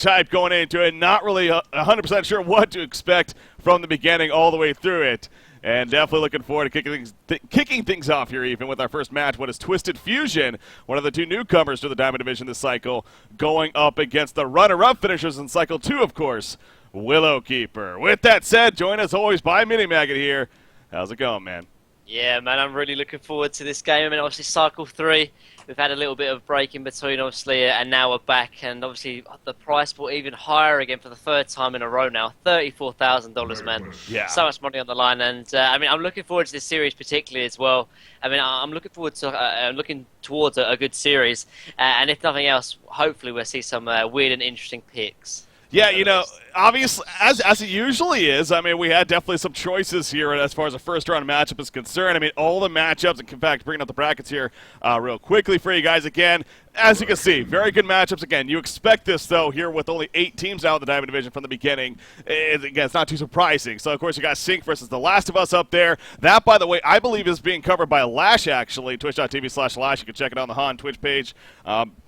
type going into it, not really 100% sure what to expect from the beginning all the way through it. And definitely looking forward to kicking things off here even with our first match. What is TwFu, one of the two newcomers to the Diamond Division this cycle, going up against the runner-up finishers in Cycle 2, of course, Willowkeeper. With that said, joined as always by Mini Maggot here. How's it going, man? Yeah, man, I'm really looking forward to this game. I mean, obviously, Cycle 3, we've had a little bit of break in between, obviously, and now we're back. And obviously, the price will even higher again for the third time in a row now. $34,000, man. Yeah. So much money on the line. And, I mean, I'm looking forward to this series particularly as well. I mean, I'm looking forward to looking towards a good series. And if nothing else, hopefully we'll see some weird and interesting picks. Yeah, you know, obviously, as it usually is, I mean, we had definitely some choices here as far as a first-round matchup is concerned. I mean, all the matchups, in fact, bringing up the brackets here real quickly for you guys again. As you can see, very good matchups again. You expect this, though, here with only 8 teams out in the Diamond Division from the beginning. Again, it's not too surprising. So, of course, you got Sync versus The Last of Us up there. That, by the way, I believe is being covered by Lash, actually, twitch.tv/Lash. You can check it on the Han Twitch page.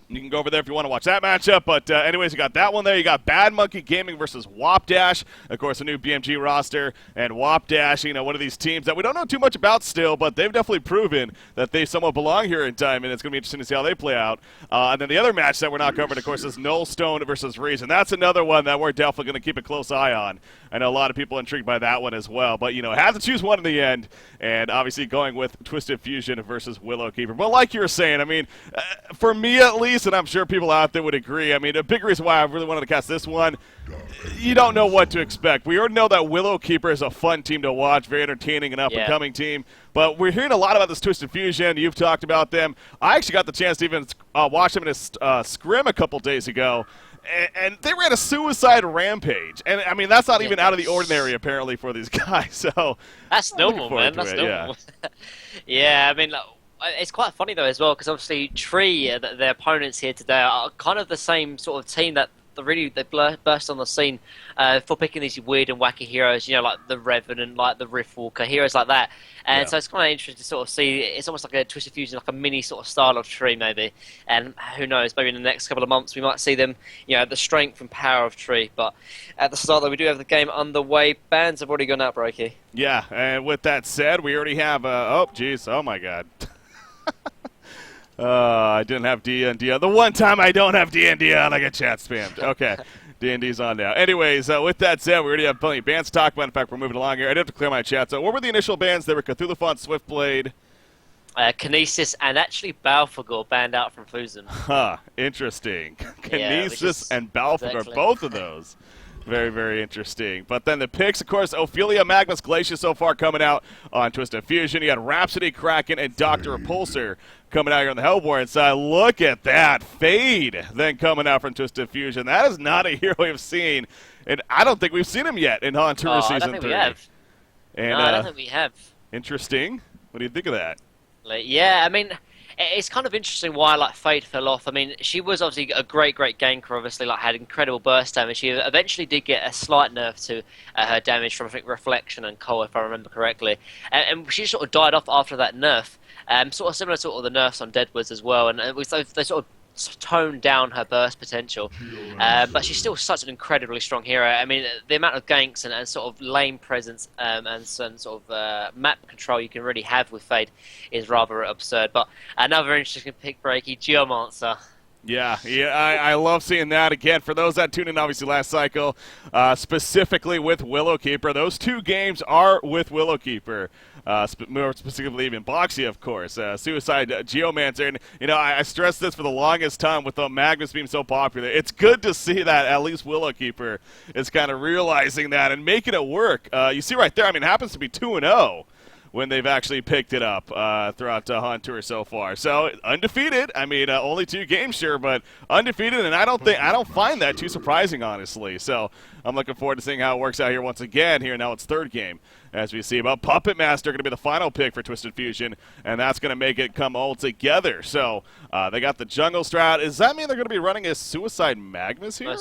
You can go over there if you want to watch that matchup. But anyways, you got that one there. You got Bad Monkey Gaming versus Wapdash. Of course, a new BMG roster. And Wapdash, you know, one of these teams that we don't know too much about still, but they've definitely proven that they somewhat belong here in time, and it's going to be interesting to see how they play out. And then the other match that we're not covering, of course, is Nullstone versus Reason. That's another one that we're definitely going to keep a close eye on. I know a lot of people are intrigued by that one as well. But, you know, had to choose one in the end. And obviously going with TwFu versus Willowkeeper. But like you were saying, I mean, for me at least, and I'm sure people out there would agree, I mean, a big reason why I really wanted to cast this one, you don't know what to expect. We already know that Willowkeeper is a fun team to watch, very entertaining and up-and-coming team. But we're hearing a lot about this TwFu. You've talked about them. I actually got the chance to even watch them in a scrim a couple days ago. And they ran a suicide rampage. And, I mean, that's not even out of the ordinary, apparently, for these guys. So that's normal, man. That's normal. Yeah, I mean, it's quite funny, though, as well, because obviously Tree, their opponents here today, are kind of the same sort of team that they burst on the scene for picking these weird and wacky heroes, you know, like the Revenant, like the Riftwalker, heroes like that. And so it's kind of interesting to sort of see. It's almost like a TwFu, like a mini sort of style of Tree, maybe. And who knows, maybe in the next couple of months we might see them, you know, the strength and power of Tree. But at the start, though, we do have the game underway. Bans have already gone out, Brokey. Yeah, and with that said, we already have, oh my God. I didn't have D&D on. The one time I don't have D&D on, I get chat spammed. Okay, D&D's on now. Anyways, with that said, we already have plenty of bands to talk about. In fact, we're moving along here. I did have to clear my chat. So what were the initial bands? They were Cthulhu Swiftblade, Kinesis, and actually Balfagor banned out from Fusen. Huh, interesting. Kinesis and Balfagor, exactly. Both of those. Very, very interesting. But then the picks, of course, Ophelia, Magnus, Glacier so far coming out on TwFu. You got Rhapsody, Kraken, and Dr. Repulsor coming out here on the Hellborn side. Look at that. Fade then coming out from TwFu. That is not a hero we've seen. And I don't think we've seen him yet in Haunter Season 3. I don't think we have. And, no, I don't think we have. Interesting. What do you think of that? Yeah, I mean, it's kind of interesting why like Fade fell off. I mean, she was obviously a great ganker. Obviously, like had incredible burst damage. She eventually did get a slight nerf to her damage from I think Reflection and Coal, if I remember correctly. And she sort of died off after that nerf. Sort of similar to all the nerfs on Deadwoods as well. And they sort of toned down her burst potential, but she's still such an incredibly strong hero. I mean, the amount of ganks and sort of lane presence and some sort of map control you can really have with Fade is rather absurd. But another interesting pick, Breaky, Geomancer. Yeah, I love seeing that. Again, for those that tuned in, obviously, last cycle, specifically with Willowkeeper, those 2 games are with Willowkeeper. More specifically even Boxy, of course. Suicide Geomancer. And, you know, I stressed this for the longest time with the Magnus being so popular. It's good to see that at least Willowkeeper is kind of realizing that and making it work. You see right there, I mean, it happens to be 2-0 when they've actually picked it up throughout Han Tour so far. So undefeated. I mean, only 2 games, sure, but undefeated, and I don't find that too surprising, honestly. So I'm looking forward to seeing how it works out here once again. Here now it's 3rd game, as we see. About Puppet Master going to be the final pick for TwFu, and that's going to make it come all together. So they got the jungle strat. Does that mean they're going to be running a Suicide Magnus here?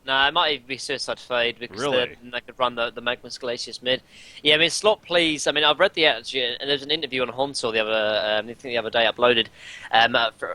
No, it might even be Suicide Fade because Really? they could run the Magma's Glacius mid. Yeah, I mean, Slot Please. I mean, I've read the actually, and there's an interview on Honsor I think the other day uploaded,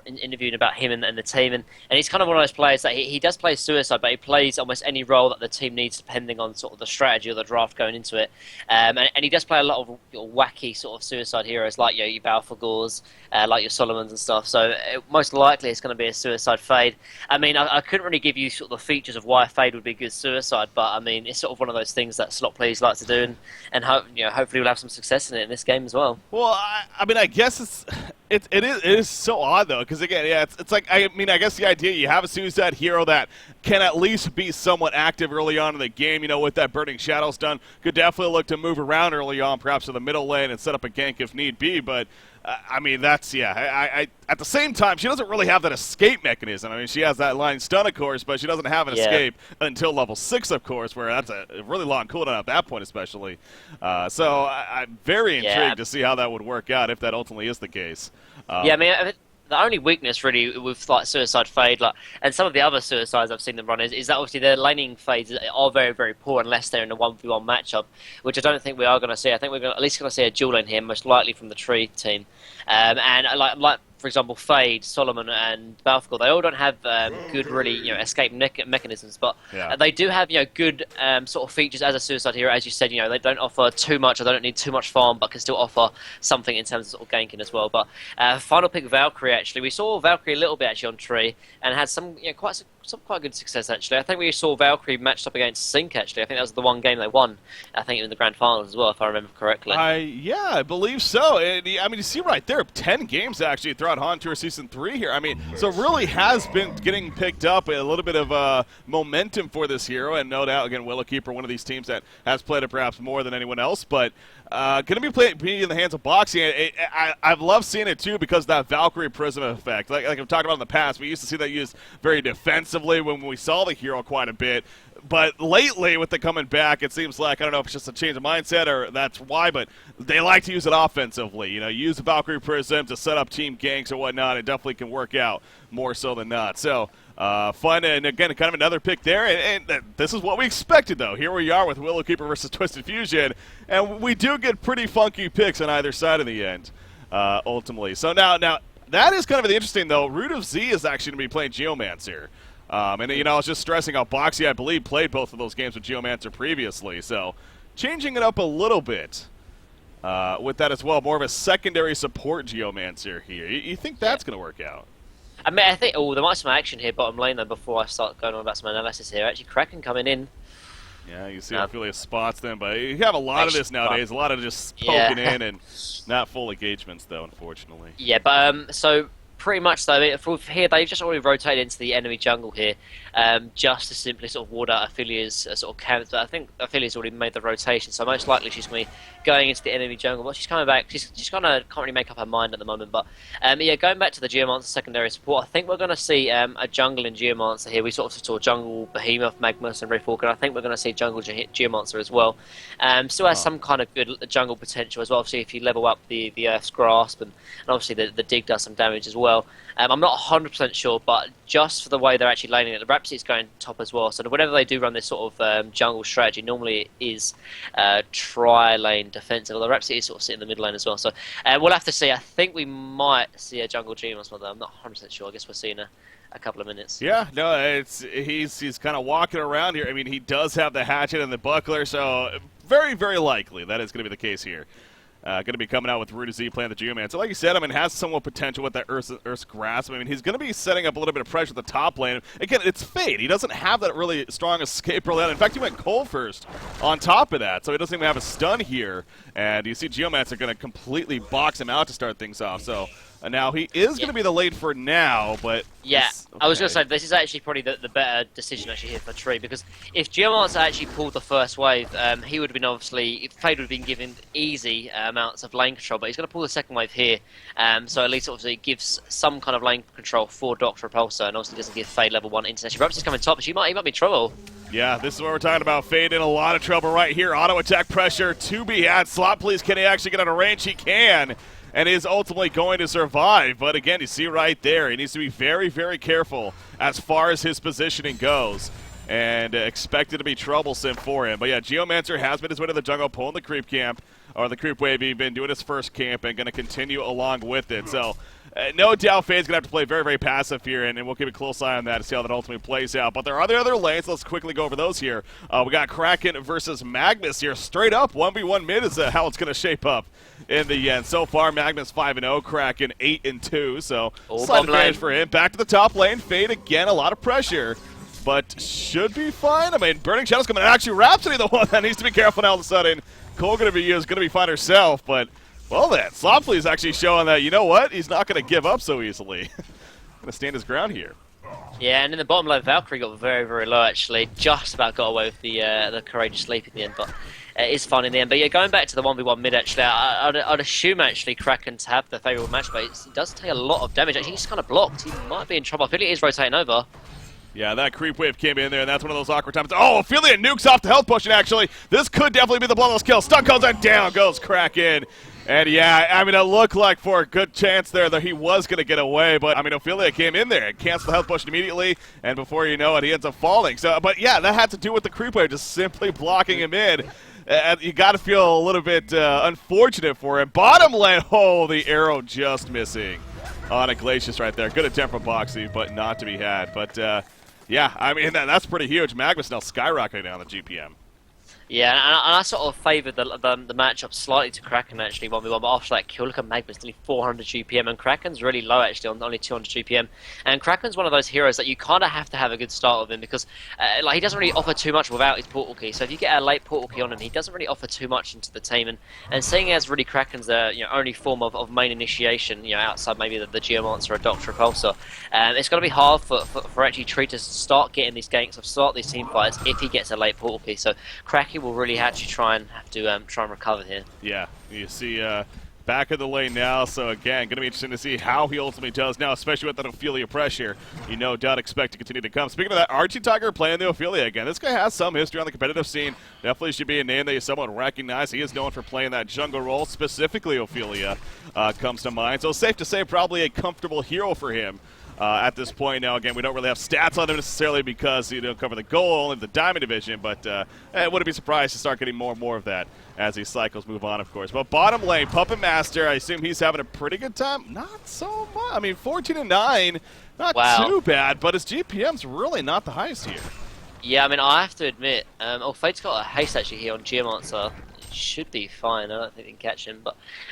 interviewing about him and the team, and he's kind of one of those players that he does play Suicide, but he plays almost any role that the team needs depending on sort of the strategy or the draft going into it. And he does play a lot of wacky sort of Suicide heroes like your Balfagors, like your Solomons and stuff. So most likely it's going to be a Suicide Fade. I mean, I couldn't really give you sort of the features of why Fade would be good Suicide, but I mean, it's sort of one of those things that Slot Please like to do, and hopefully we'll have some success in it in this game as well. Well, I mean, I guess it is so odd though, because again, yeah, it's like, I mean, I guess the idea you have a Suicide hero that can at least be somewhat active early on in the game, with that Burning Shadows done, could definitely look to move around early on, perhaps to the middle lane and set up a gank if need be, but I mean, that's, yeah, I at the same time, she doesn't really have that escape mechanism. I mean, she has that line stun, of course, but she doesn't have an escape until level 6, of course, where that's a really long cooldown at that point, especially. So I'm very intrigued to see how that would work out if that ultimately is the case. Yeah, I mean, the only weakness really with like Suicide Fade, and some of the other Suicides I've seen them run is that obviously their laning fades are very, very poor unless they're in a 1v1 matchup, which I don't think we are going to see. I think we're at least going to see a duel in here, most likely from the Tree team. And like for example, Fade, Solomon, and Balfagor, they all don't have good, really, escape mechanisms, but they do have, good sort of features as a Suicide hero. As you said, they don't offer too much, or they don't need too much farm, but can still offer something in terms of sort of ganking as well. But final pick Valkyrie, actually, we saw Valkyrie a little bit actually on Tree, and had some quite good success actually. I think we saw Valkyrie matched up against Sync actually. I think that was the one game they won. I think in the grand finals as well, if I remember correctly. Yeah, I believe so. And, I mean, you see right there, 10 games actually throughout Han Tour Season 3 here. I mean, so it really has been getting picked up, a little bit of momentum for this hero, and no doubt, again, Willowkeeper, one of these teams that has played it perhaps more than anyone else, but going to be in the hands of Boxy. I've loved seeing it too because of that Valkyrie Prism effect. Like I've talked about in the past, we used to see that used very defensively when we saw the hero quite a bit. But lately, with the coming back, it seems like, I don't know if it's just a change of mindset or that's why, but they like to use it offensively. Use the Valkyrie Prism to set up team ganks or whatnot. It definitely can work out more so than not. So, fun, and again, kind of another pick there. And this is what we expected, though. Here we are with Willowkeeper versus Twisted Fusion, and we do get pretty funky picks on either side in the end, ultimately. So now that is kind of the interesting, though. Root of Z is actually going to be playing Geomancer. And, I was just stressing how Boxy, I believe, played both of those games with Geomancer previously. So, changing it up a little bit with that as well. More of a secondary support Geomancer here. You think that's going to work out? I mean, I think, there might be some action here bottom lane, though, before I start going on about some analysis here. Actually, Kraken coming in. Yeah, you see Ophelia spots them, but you have a lot of this nowadays. A lot of just poking in and not full engagements, though, unfortunately. Yeah, but, so pretty much though, here they've just already rotated into the enemy jungle here, just to simply sort of ward out Ophelia's sort of camp. But I think Ophelia's already made the rotation, so most likely she's going to be going into the enemy jungle. But she's coming back. She's kind of can't really make up her mind at the moment. But yeah, going back to the Geomancer secondary support, I think we're going to see a jungle in Geomancer here. We sort of saw jungle Behemoth, Magmus, and Riftwalker, and I think we're going to see jungle Geomancer as well. Still has some kind of good jungle potential as well. Obviously, if you level up the Earth's Grasp, and obviously the dig does some damage as well. I'm not 100% sure, but just for the way they're actually laning it, the Rhapsody's going top as well. So whenever they do run this sort of jungle strategy, normally it is tri-lane defensive. Although the Rhapsody is sort of sitting in the mid lane as well. So we'll have to see. I think we might see a jungle Geomancer, though I'm not 100% sure. I guess we'll see in a couple of minutes. Yeah, no, he's kind of walking around here. I mean, he does have the hatchet and the buckler, so very, very likely that is going to be the case here. Going to be coming out with Root of Z playing the Geomancer. So like you said, I mean, has somewhat potential with that Earth's Grasp. I mean, he's going to be setting up a little bit of pressure at the top lane. Again, it's Fade. He doesn't have that really strong escape early on. In fact, he went cold first on top of that, so he doesn't even have a stun here. And you see Geomancer going to completely box him out to start things off. So now he is going to be the late for now, but yeah, okay. I was going to say this is actually probably the better decision actually here for Tree, because if Geomancer actually pulled the first wave, he would have been obviously Fade would have been given easy amounts of lane control, but he's going to pull the second wave here, so at least obviously it gives some kind of lane control for Doctor Repulsor, and obviously doesn't give Fade level 1 intercession. Perhaps he's coming top, but he might be in trouble. Yeah, this is what we're talking about. Fade in a lot of trouble right here. Auto attack pressure to be had. Slot, please, can he actually get out of range? He can. And is ultimately going to survive. But again, you see right there, he needs to be very, very careful as far as his positioning goes. and expected to be troublesome for him. But yeah, Geomancer has been his way to the jungle, pulling the creep camp, or the creep wave. He's been doing his first camp and going to continue along with it. So no doubt Fade's going to have to play very, very passive here, and we'll keep a close eye on that to see how that ultimately plays out. But there are the other lanes. Let's quickly go over those here. We got Kraken versus Magnus here. Straight up, 1v1 mid is how it's going to shape up in the end. So far, Magnus 5-0, Kraken 8-2, so slight advantage for him. Back to the top lane. Fade again, a lot of pressure, but should be fine. I mean, Burning Shadow's coming in. Actually, Rhapsody the one that needs to be careful now all of a sudden. Cole going to be fine herself, but well then, Slopfly is actually showing that, you know what, he's not going to give up so easily. Going to stand his ground here. Yeah, and in the bottom lane, Valkyrie got very, very low actually. Just about got away with the Courageous Leap in the end, but it is fun in the end. But yeah, going back to the 1v1 mid actually, I'd assume actually Kraken to have the favourable match, but it does take a lot of damage. Actually, he's kind of blocked. He might be in trouble. I feel it is rotating over. Yeah, that creep wave came in there, and that's one of those awkward times. Oh, Ophelia nukes off the health potion, actually. This could definitely be the bloodless kill. Stun goes and down goes Kraken. And yeah, I mean, it looked like for a good chance there that he was going to get away, but I mean, Ophelia came in there and canceled the health potion immediately, and before you know it, he ends up falling. So, but yeah, that had to do with the creep wave just simply blocking him in. You got to feel a little bit unfortunate for him. Bottom lane, oh, the arrow just missing on a Glacius right there. Good attempt from Boxy, but not to be had. But yeah, I mean, that's pretty huge. Magnus now skyrocketing down the GPM. Yeah, and I sort of favoured the matchup slightly to Kraken actually 1v1, but after that kill, look at Magnus, nearly 400 GPM, and Kraken's really low actually, on only 200 GPM. And Kraken's one of those heroes that you kind of have to have a good start with him because like he doesn't really offer too much without his portal key. So if you get a late portal key on him, he doesn't really offer too much into the team. And seeing as really Kraken's only form of main initiation, outside maybe the Geomancer or Doctor Repulsor, it's going to be hard for actually Tree to start getting these ganks or start these team fights if he gets a late portal key. So Kraken will really actually try and recover here. Yeah, you see back of the lane now, so again, going to be interesting to see how he ultimately does now, especially with that Ophelia pressure. You no doubt expect to continue to come. Speaking of that, Archie Tiger playing the Ophelia again. This guy has some history on the competitive scene. Definitely should be a name that you somewhat recognize. He is known for playing that jungle role, specifically Ophelia comes to mind. So safe to say probably a comfortable hero for him. At this point now, again, we don't really have stats on him necessarily because he don't cover the goal in the Diamond Division, but wouldn't be surprised to start getting more and more of that as these cycles move on, of course. But bottom lane, Puppet Master, I assume he's having a pretty good time. Not so much. I mean, 14-9, not too bad, but his GPM's really not the highest here. Yeah, I mean, I have to admit, Fate's got a haste actually here on Geomancer. Should be fine. I don't think they can catch him,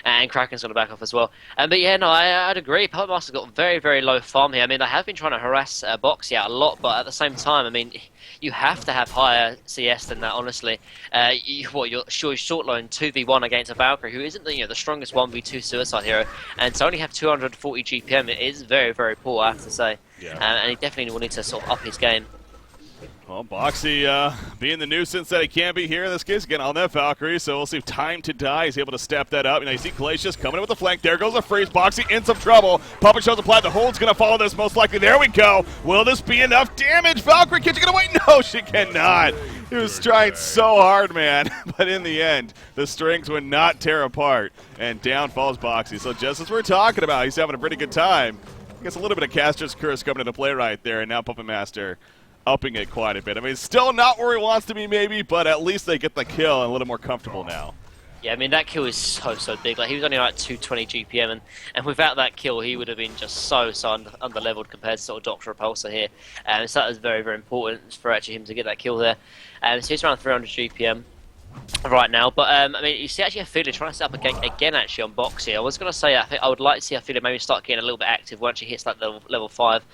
and Kraken's going to back off as well. But yeah, no, I'd agree. Puppet Master's got very, very low farm here. I mean, they have been trying to harass Boxy out a lot, but at the same time, I mean, you have to have higher CS than that. Honestly, you're short loan 2v1 against a Valkyrie who isn't the strongest 1v2 suicide hero, and to only have 240 GPM it is very, very poor, I have to say. Yeah. And he definitely will need to sort of up his game. Well, Boxy being the nuisance that he can be here in this case, again, on that Valkyrie, so we'll see if Time to Die is able to step that up. You see Glacius coming in with the flank. There goes the freeze. Boxy in some trouble. Puppet shows a play. The hold's going to follow this most likely. There we go. Will this be enough damage? Valkyrie, can she get away? No, she cannot. He was trying so hard, man. But in the end, the strings would not tear apart. And down falls Boxy. So just as we're talking about, he's having a pretty good time. I guess a little bit of Caster's Curse coming into play right there. And now Puppet Master upping it quite a bit. I mean, still not where he wants to be maybe, but at least they get the kill and a little more comfortable now. Yeah, I mean, that kill is so big. Like, he was only like 220 GPM, and without that kill, he would have been just so under-leveled compared to sort of Doctor Repulsor here. So that was very, very important for actually him to get that kill there. So he's around 300 GPM right now, but I mean, you see actually Ophelia trying to set up a gank again actually on Boxy. I was going to say I think I would like to see Ophelia maybe start getting a little bit active once she hits like level 5,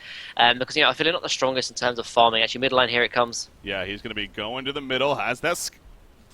because Ophelia not the strongest in terms of farming. Actually, mid lane here it comes. Yeah, he's going to be going to the middle. Has that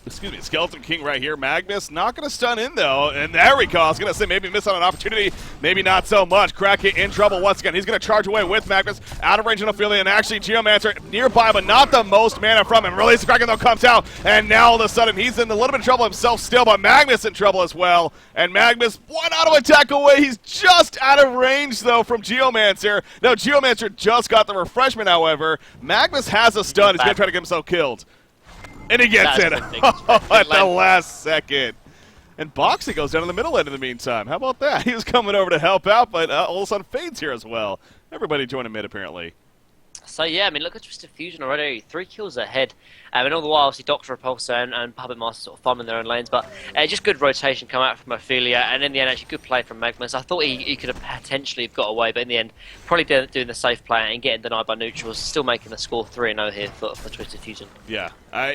Skeleton King right here. Magnus not going to stun in, though. And there we go. I was going to say maybe miss on an opportunity. Maybe not so much. Kraken in trouble once again. He's going to charge away with Magnus. Out of range on Ophelia. And actually Geomancer nearby, but not the most mana from him. Release the Kraken, though, comes out. And now all of a sudden he's in a little bit of trouble himself still, but Magnus in trouble as well. And Magnus, one auto attack away. He's just out of range, though, from Geomancer. No, Geomancer just got the refreshment, however. Magnus has a stun. He's going to try to get himself killed. And he gets it at the last second. And Boxy goes down in the middle end in the meantime. How about that? He was coming over to help out, but all of a sudden Fade's here as well. Everybody joining mid, apparently. So yeah, I mean, look at Twisted Fusion already, 3 kills ahead. And all the while, obviously, Doctor Repulsor and Puppet Master sort of farming their own lanes, but just good rotation come out from Ophelia, and in the end, actually good play from Magnus. I thought he could have potentially got away, but in the end, probably doing the safe play and getting denied by neutrals, still making the score 3-0 here for Twisted Fusion. Yeah.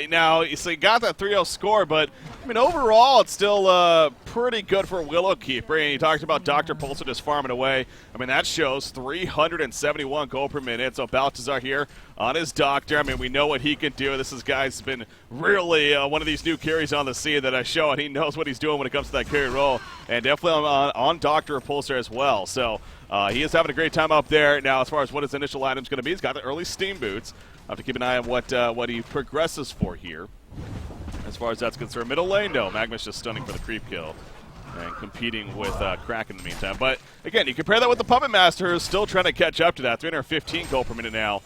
Now, so you got that 3-0 score, but I mean, overall, it's still pretty good for Willowkeeper. And you talked about Dr. Pulsar just farming away. I mean, that shows 371 gold per minute. So Baltazar here on his Doctor. I mean, we know what he can do. This guy's been really one of these new carries on the scene that I show, and he knows what he's doing when it comes to that carry role. And definitely on Dr. Pulsar as well. So he is having a great time up there. Now, as far as what his initial item's going to be, he's got the early Steam Boots. I'll have to keep an eye on what he progresses for here. As far as that's concerned, middle lane, no. Magnus just stunning for the creep kill and competing with Kraken in the meantime. But again, you compare that with the Puppet Master, who's still trying to catch up to that. 315 gold per minute now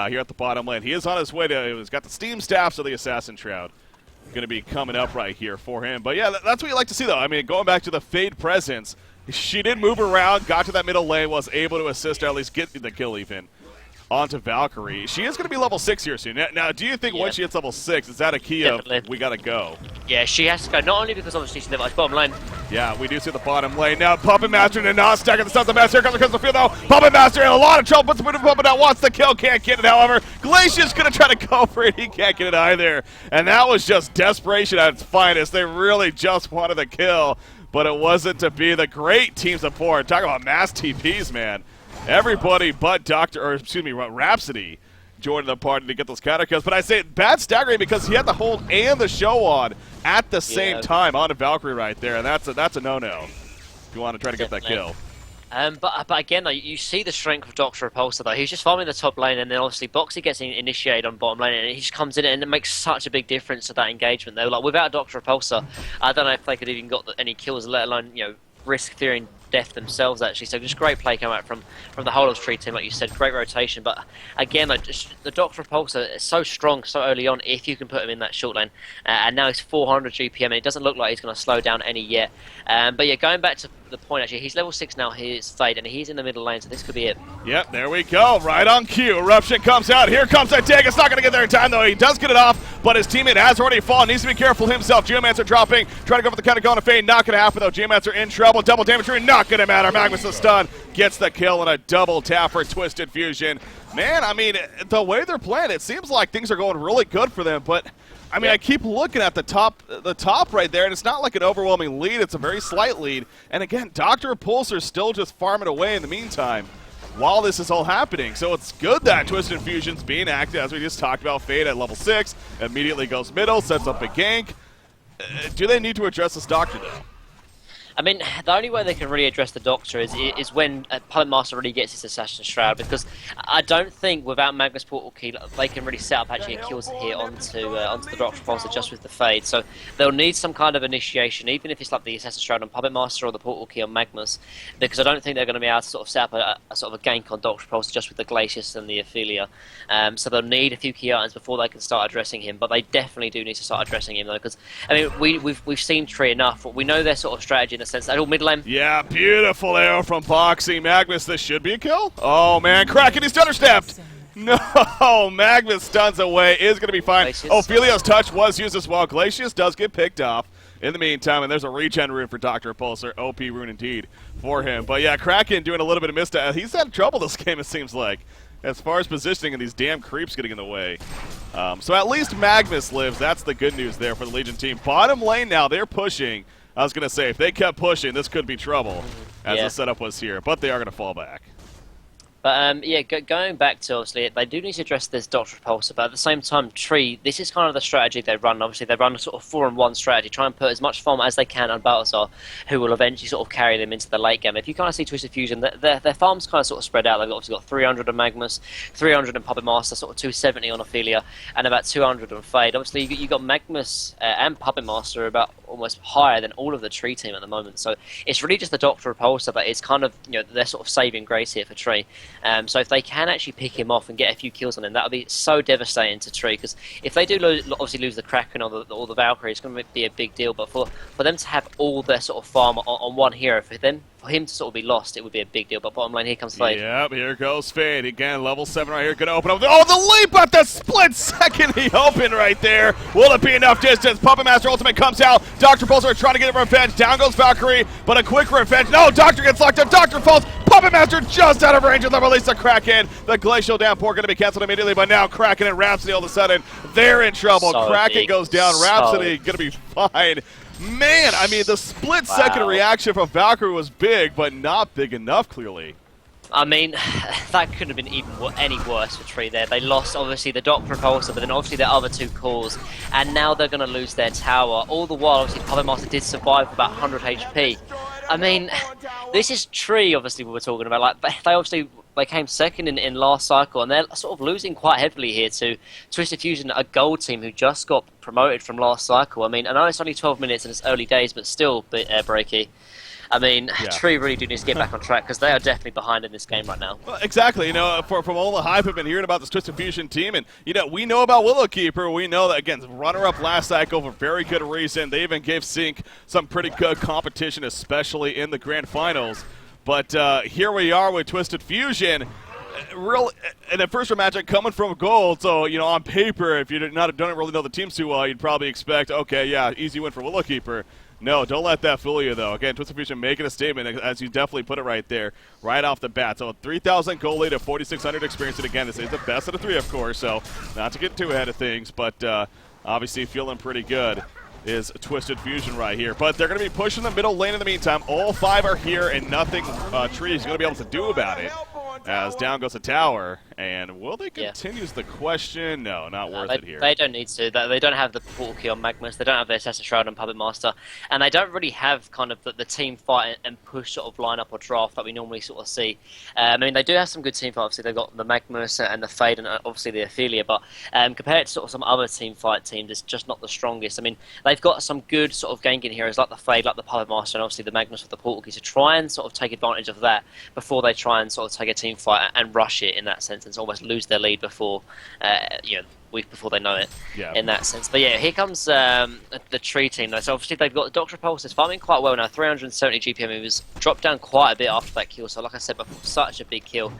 here at the bottom lane. He is on his way to, he's got the Steam Staff, so the Assassin Shroud going to be coming up right here for him. But yeah, that's what you like to see, though. I mean, going back to the Fade presence, she did move around, got to that middle lane, was able to assist, or at least get the kill even onto Valkyrie. She is going to be level 6 here soon. Now, do you think once she hits level 6, is that a key of we got to go? Yeah, she has to go, not only because obviously she's the bottom lane. Yeah, we do see the bottom lane. Now, Puppet Master did not stack at the Sons of Master. Here comes the field, though. Puppet Master in a lot of trouble. Puts the move Puppet out, wants the kill, can't get it, however. Glacia's going to try to go for it. He can't get it either. And that was just desperation at its finest. They really just wanted the kill, but it wasn't to be. The great team support. Talk about mass TPs, man. Everybody but Rhapsody joined the party to get those counter kills. But I say bad staggering because he had the hold and the show on at the same time on a Valkyrie right there, and that's a no-no if you want to try to get that kill. But again, though, you see the strength of Doctor Repulsor, though. He's just farming the top lane, and then obviously Boxy gets initiated on bottom lane, and he just comes in and it makes such a big difference to that engagement. They were like, without Doctor Repulsor, I don't know if they could even got any kills, let alone risk fearing death themselves, actually. So just great play come out from the whole of Tree team, like you said. Great rotation, but again, the Doctor Repulsor is so strong so early on if you can put him in that short lane, and now he's 400 GPM, and it doesn't look like he's going to slow down any yet. But yeah, going back to the point, actually, he's level 6 now, he's Fade, and he's in the middle lane, so this could be it. Yep, there we go, right on cue. Eruption comes out, here comes that dig. It's not going to get there in time, though. He does get it off, but his teammate has already fallen. Needs to be careful himself. Geomancer dropping, trying to go for the counter, going to Fade. Not going to happen, though. Geomancer in trouble. Double damage, not going to matter. Magnus the stun, gets the kill, and a double tap for Twisted Fusion. Man, I mean, the way they're playing, it seems like things are going really good for them, but I mean, I keep looking at the top right there, and it's not like an overwhelming lead. It's a very slight lead. And again, Dr. Pulsar's still just farming away in the meantime while this is all happening. So it's good that Twisted Fusion's being active, as we just talked about. Fade at level 6, immediately goes middle, sets up a gank. Do they need to address this Doctor, though? I mean, the only way they can really address the Doctor is when Puppet Master really gets his Assassin's Shroud, because I don't think without Magnus Portal Key they can really set up actually a kills here onto the Doctor Repulsor just with the Fade. So they'll need some kind of initiation, even if it's like the Assassin's Shroud on Puppet Master or the Portal Key on Magnus, because I don't think they're going to be able to sort of set up a sort of a gank on Doctor Repulsor just with the Glacius and the Ophelia. So they'll need a few key items before they can start addressing him, but they definitely do need to start addressing him, though, because I mean we've seen Tree enough. We know their sort of strategy in a sense. That all mid lane. Yeah, beautiful arrow from Boxy. Magnus, this should be a kill. Oh man, Kraken, he's stutter stepped. No, Magnus stuns away, is going to be fine. Glacius. Ophelia's touch was used as well. Glacius does get picked off in the meantime, and there's a regen rune for Dr. Pulsar. OP rune indeed for him. But yeah, Kraken doing a little bit of misstep. He's had trouble this game, it seems like, as far as positioning and these damn creeps getting in the way. So at least Magnus lives. That's the good news there for the Legion team. Bottom lane now, they're pushing. I was going to say, if they kept pushing, this could be trouble, as the setup was here. But they are going to fall back. But yeah, going back to, obviously, they do need to address this Doctor Repulsor, but at the same time, Tree, this is kind of the strategy they run. Obviously, they run a sort of 4-on-1 strategy, try and put as much farm as they can on Baltazar, who will eventually sort of carry them into the late game. If you kind of see Twisted Fusion, their farms kind of sort of spread out. They've obviously got 300 on Magnus, 300 on Puppet Master, sort of 270 on Ophelia, and about 200 on Fade. Obviously, you've got Magnus and Puppet Master about almost higher than all of the Tree team at the moment. So it's really just the Doctor Repulsor that is kind of, their sort of saving grace here for Tree. So if they can actually pick him off and get a few kills on him, that would be so devastating to Tree, because if they do obviously lose the Kraken or the Valkyrie, it's going to be a big deal. But for them to have all their sort of farm on one hero, for him to sort of be lost, it would be a big deal. But bottom line, here comes Fade. Yep, here goes Fade. Again, level 7 right here. Going to open up. Oh, the leap at the split second he opened right there. Will it be enough distance? Puppet Master ultimate comes out. Dr. Pulsar trying to get revenge. Down goes Valkyrie, but a quick revenge. No, Doctor gets locked up. Doctor falls. Puppet Master just out of range of the release the Kraken. The Glacial Downpour going to be canceled immediately, but now Kraken and Rhapsody all of a sudden, they're in trouble. So Kraken big. goes down. Rhapsody going to be fine. Man, I mean, the split-second reaction from Valkyrie was big, but not big enough, clearly. I mean, that couldn't have been even any worse for Tree there. They lost, obviously, the Dock Repulsor, but then obviously their other 2 cores, and now they're going to lose their tower. All the while, obviously, Puppet Master did survive for about 100 HP. I mean, this is Tree, obviously, we were talking about. Like, they came second in last cycle, and they're sort of losing quite heavily here to Twisted Fusion, a gold team who just got promoted from last cycle. I mean, I know it's only 12 minutes and it's early days, but still a bit breaky. I mean, yeah. Tree really do need to get back on track, because they are definitely behind in this game right now. Well, exactly. You know, from all the hype I've been hearing about this Twisted Fusion team, and, you know, we know about Willowkeeper. We know that, again, runner-up last cycle for very good reason. They even gave Sync some pretty good competition, especially in the grand finals. But here we are with Twisted Fusion. Real in the first round matchup coming from gold, so you know on paper, if you don't really know the teams too well, you'd probably expect, okay, yeah, easy win for Willowkeeper. No, don't let that fool you though. Again, Twisted Fusion making a statement, as you definitely put it right there, right off the bat. So 3,000 gold lead at 4,600 experience, and again, this is the best of the 3, of course. So not to get too ahead of things, but obviously feeling pretty good is Twisted Fusion right here. But they're going to be pushing the middle lane in the meantime. All 5 are here, and nothing Tree is going to be able to do about it. As down goes the tower, and will they continue is the question? No, not worth it here. They don't need to. They don't have the portal key on Magnus. They don't have their Assassin Shroud and Puppet Master, and they don't really have kind of the team fight and push sort of lineup or draft that we normally sort of see. I mean, they do have some good team fight. Obviously, they've got the Magnus and the Fade, and obviously the Ophelia. But compared to sort of some other team fight teams, it's just not the strongest. I mean, they've got some good sort of ganking heroes like the Fade, like the Puppet Master, and obviously the Magnus with the portal key to try and sort of take advantage of that before they try and sort of take a team fight and rush it in that sense, and almost lose their lead before before they know it, in that sense. But yeah, here comes the Tree team though. So obviously they've got Dr. Pulse farming quite well now, 370 GPM. He was dropped down quite a bit after that kill, so like I said before, such a big kill.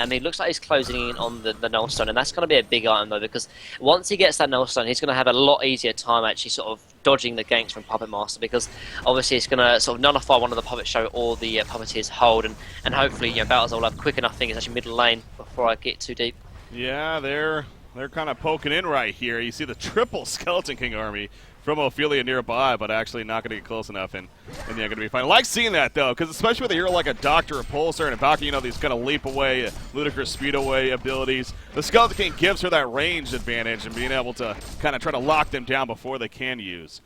He looks like he's closing in on the Nullstone, and that's going to be a big item though, because once he gets that Nullstone, he's going to have a lot easier time actually sort of dodging the ganks from Puppet Master, because obviously it's going to sort of nullify one of the Puppet Show or the Puppeteer's hold, and hopefully Balthazar will have quick enough fingers actually middle lane before I get too deep. Yeah, they're kind of poking in right here. You see the triple Skeleton King army from Ophelia nearby, but actually not going to get close enough, and they're going to be fine. I like seeing that, though, because especially with a hero like a Doctor, a Pulsar, and a Valkyrie, you know, these kind of leap away, ludicrous speed away abilities. The Skeleton King gives her that range advantage and being able to kind of try to lock them down before they can use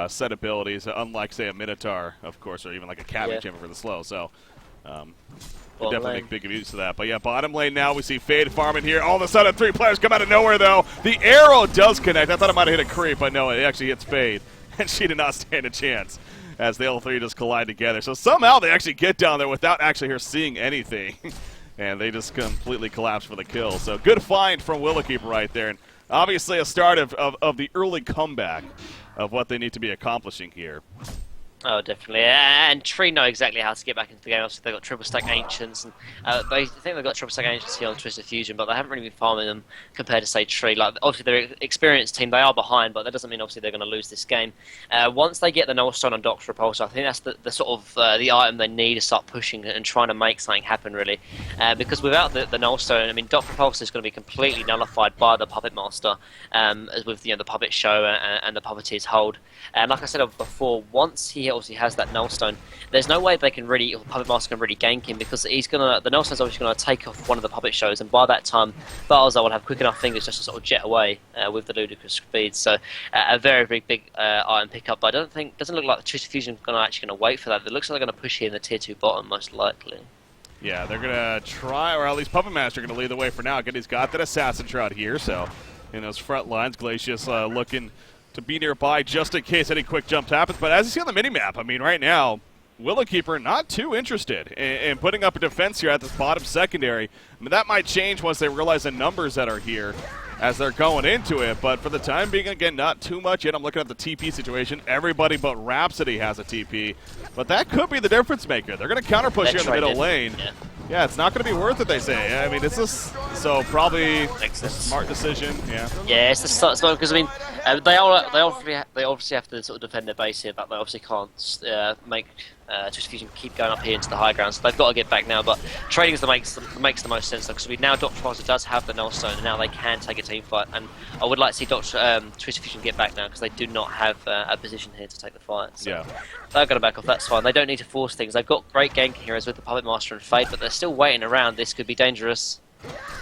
set abilities, unlike, say, a Minotaur, of course, or even like a Cabinet Chamber for the slow. So, definitely make big use of that. But yeah, bottom lane now, we see Fade farming here. All of a sudden, 3 players come out of nowhere, though. The arrow does connect. I thought it might have hit a creep, but no, it actually hits Fade. And she did not stand a chance as the L3 just collide together. So somehow they actually get down there without actually her seeing anything. And they just completely collapse for the kill. So good find from Willowkeeper right there. And obviously a start of the early comeback of what they need to be accomplishing here. Oh, definitely. And Tree know exactly how to get back into the game. Obviously, they've got triple stack Ancients, and they think they've got triple stack Ancients here on Twisted Fusion, but they haven't really been farming them compared to, say, Tree. Like, obviously, they're an experienced team. They are behind, but that doesn't mean, obviously, they're going to lose this game. Once they get the Nullstone on Doctor Repulsor, I think that's the sort of the item they need to start pushing and trying to make something happen, really. Because without the Nullstone, I mean, Doctor Repulsor is going to be completely nullified by the Puppet Master, as with the Puppet Show and the Puppeteer's hold. And like I said before, once he obviously has that Nullstone, there's no way they can really, or Puppet Master can really gank him, because the Nullstone's obviously going to take off one of the Puppet Shows, and by that time, Balthazar will have quick enough fingers just to sort of jet away with the ludicrous speed. So a very, very big item pickup, but doesn't look like the Twisted Fusion are actually going to wait for that. It looks like they're going to push here in the tier 2 bottom, most likely. Yeah, they're going to try, or at least Puppet Master going to lead the way for now. Again, he's got that Assassin Shroud here, so in those front lines, Glacius looking to be nearby just in case any quick jump happens. But as you see on the minimap, I mean, right now, Willowkeeper not too interested in putting up a defense here at this bottom secondary. I mean, that might change once they realize the numbers that are here as they're going into it, but for the time being, again, not too much yet. I'm looking at the TP situation. Everybody but Rhapsody has a TP, but that could be the difference maker. They're going to counter push here in the middle lane. Yeah, it's not going to be worth it, they say. I mean, it's just so probably a smart decision. Yeah, it's the start because I mean, they obviously have to sort of defend their base here, but they obviously can't make TwFu keep going up here into the high ground. So they've got to get back now. But trading is the makes the most sense because now Dr. Master does have the Nullstone, and now they can take a team fight. And I would like to see TwFu get back now because they do not have a position here to take the fight. So yeah. They're going to back off, that's fine. They don't need to force things. They've got great ganking heroes with the Puppet Master and Fade, but they're still waiting around. This could be dangerous.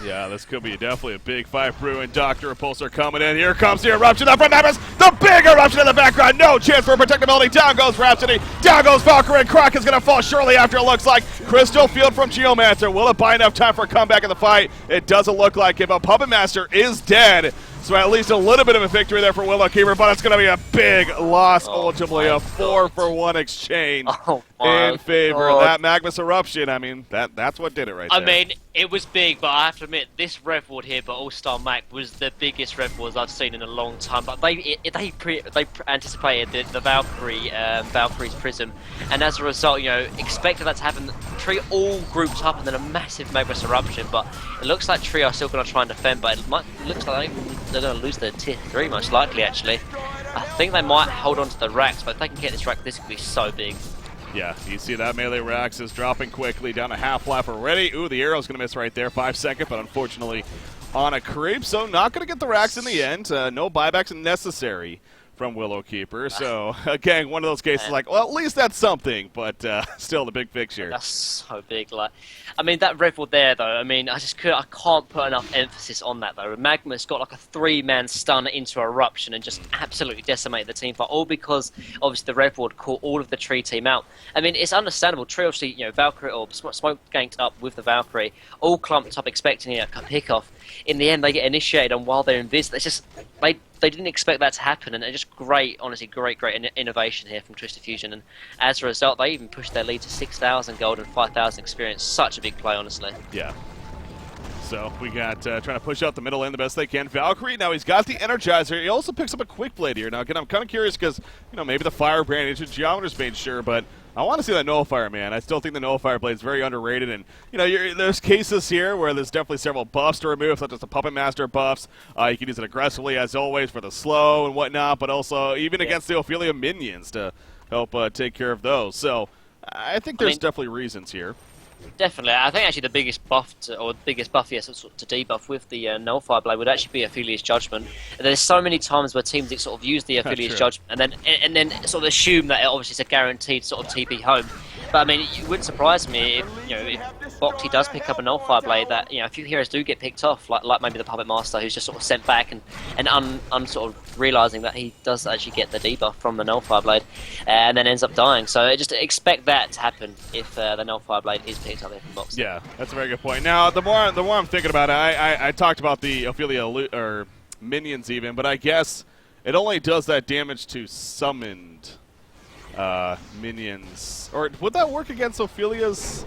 Yeah, this could be definitely a big fight. Brew and Dr. Repulsor coming in. Here comes the eruption up from Mavis. The big eruption in the background. No chance for protectability. Down goes Rhapsody. Down goes Valkyrie. And Croc is going to fall shortly after, it looks like. Crystal Field from Geomancer. Will it buy enough time for a comeback in the fight? It doesn't look like it, but Puppet Master is dead. So at least a little bit of a victory there for Willowkeeper, but it's going to be a big loss, ultimately a 4-for-1 exchange in favor of that Magnus Eruption. I mean, that's what did it right there. I mean, it was big, but I have to admit, this Rev Ward here, but All-Star Mac, was the biggest Rev Wards I've seen in a long time. But they anticipated the Valkyrie's Prism, and as a result, you know, expected that to happen. Tree all grouped up and then a massive Magnus Eruption, but it looks like Tree are still going to try and defend, but it looks like they're going to lose their tier 3, most likely, actually. I think they might hold on to the racks, but if they can get this rack, this could be so big. Yeah, you see that melee racks is dropping quickly down to half life already. Ooh, the arrow's going to miss right there, 5 seconds, but unfortunately on a creep, so not going to get the racks in the end. No buybacks necessary from Willowkeeper. So, again, one of those cases like, well, at least that's something, but still the big picture. That's so big. Like, I mean, that Rev Ward there, though, I mean, I can't put enough emphasis on that, though. Magnus got like a 3-man stun into Eruption and just absolutely decimated the team fight, all because, obviously, the Rev Ward caught all of the Tree team out. I mean, it's understandable. Tree, obviously, you know, Valkyrie, or Smoke ganked up with the Valkyrie, all clumped up expecting a pick-off. In the end, they get initiated, and while they're invisible, it's just, they didn't expect that to happen, and it's just great, honestly, great innovation here from TwFu, and as a result, they even pushed their lead to 6,000 gold and 5,000 experience. Such a big play, honestly. Yeah. So we got trying to push out the middle lane the best they can. Valkyrie, now he's got the Energizer. He also picks up a Quick Blade here. Now, again, I'm kind of curious because, you know, maybe the Firebrand into Geometer's Bane, sure, but I want to see that Nullifier, man. I still think the Nullifier Blade is very underrated, and you know, there's cases here where there's definitely several buffs to remove, such as the Puppet Master buffs. You can use it aggressively, as always, for the slow and whatnot, but also even against the Ophelia minions to help take care of those. So I think there's definitely reasons here. Definitely. I think actually the biggest buff, to debuff with the Nullifier Blade would actually be Ophelia's Judgment. And there's so many times where teams sort of use the Ophelia's Judgment and then sort of assume that it obviously is a guaranteed sort of TP home. But I mean, it wouldn't surprise me if, you know, if Bokti does pick up a Nullifier Blade, that, you know, a few heroes do get picked off, like maybe the Puppet Master, who's just sort of sent back and sort of realizing that he does actually get the debuff from the Nullifier Blade, and then ends up dying. So just expect that to happen if the Nullifier Blade is picked up here from Bokti. Yeah, that's a very good point. Now, the more I'm thinking about it, I talked about the Ophelia or minions even, but I guess it only does that damage to summoned minions. Or would that work against Ophelia's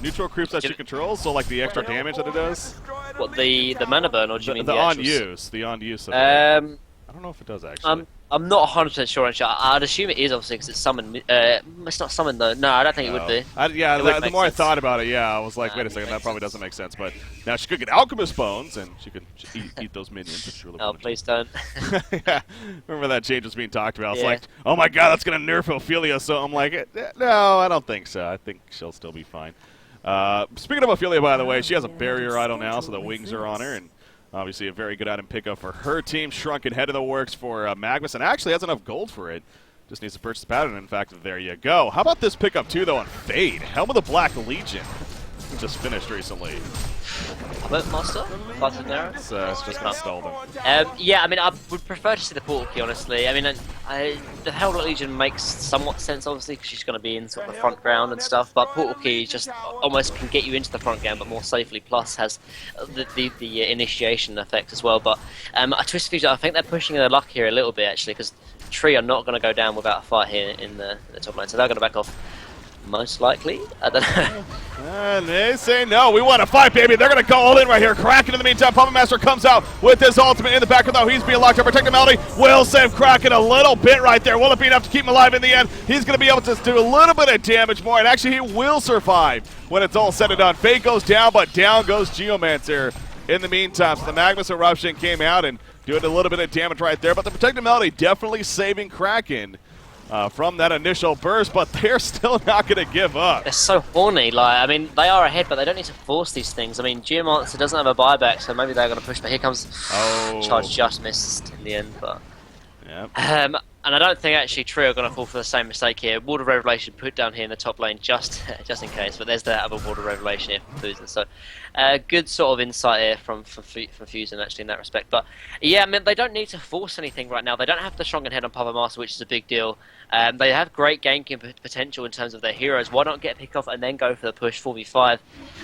neutral creeps that she controls? So like the extra damage that it does? What, the mana burn, or do you mean the on-use? The on-use of it. I don't know if it does, actually. I'm not 100% sure, actually. I'd assume it is, obviously, because it's summoned. It's not summoned, though. No, I don't think it would be. The more I thought about it, I was like, wait a second, that probably doesn't make sense. But now she could get Alchemist Bones, and she could eat those minions if she really wanted. Please don't. Yeah, remember that change was being talked about. It's like, oh my god, that's going to nerf Ophelia. So I'm like, no, I don't think so. I think she'll still be fine. Speaking of Ophelia, by the way, she has a barrier idol now, so the wings are on her, and obviously a very good item pickup for her team. Shrunken head of the works for Magnus, and actually has enough gold for it. Just needs to purchase the pattern. In fact, there you go. How about this pickup, too, though, on Fade? Helm of the Black Legion. Just finished recently. Puppet Master? It's just installed him. Yeah, I mean, I would prefer to see the portal key, honestly. I mean, the Helm of the Legion makes somewhat sense, obviously, because she's going to be in sort of the front ground and stuff, but portal key just almost can get you into the front ground, but more safely, plus has the initiation effect as well. But TwFu, I think they're pushing their luck here a little bit, actually, because Tree are not going to go down without a fight here in the top lane, so they're going to back off. Most likely, I don't know. And they say no, we want to fight, baby. They're going to go all in right here. Kraken in the meantime. Puppet Master comes out with his ultimate in the back, though. He's being locked up. Protect the Melody. Will save Kraken a little bit right there. Will it be enough to keep him alive in the end? He's going to be able to do a little bit of damage more, and actually he will survive when it's all said and done. Fate goes down, but down goes Geomancer in the meantime. So the Magnus Eruption came out and doing a little bit of damage right there, but the Protected Melody definitely saving Kraken from that initial burst, but they're still not going to give up. They're so horny. Like, I mean, they are ahead, but they don't need to force these things. I mean, Geomancer doesn't have a buyback, so maybe they're going to push. But here comes Charge, just missed in the end. But yep. and I don't think actually Tree are going to fall for the same mistake here. Ward of Revelation put down here in the top lane just in case, but there's that other Ward of Revelation here from Fusion. So good sort of insight here from Fusion actually in that respect. But yeah, I mean, they don't need to force anything right now. They don't have the strong head on Puppet Master, which is a big deal. They have great game potential in terms of their heroes. Why not get a pick off and then go for the push 4v5?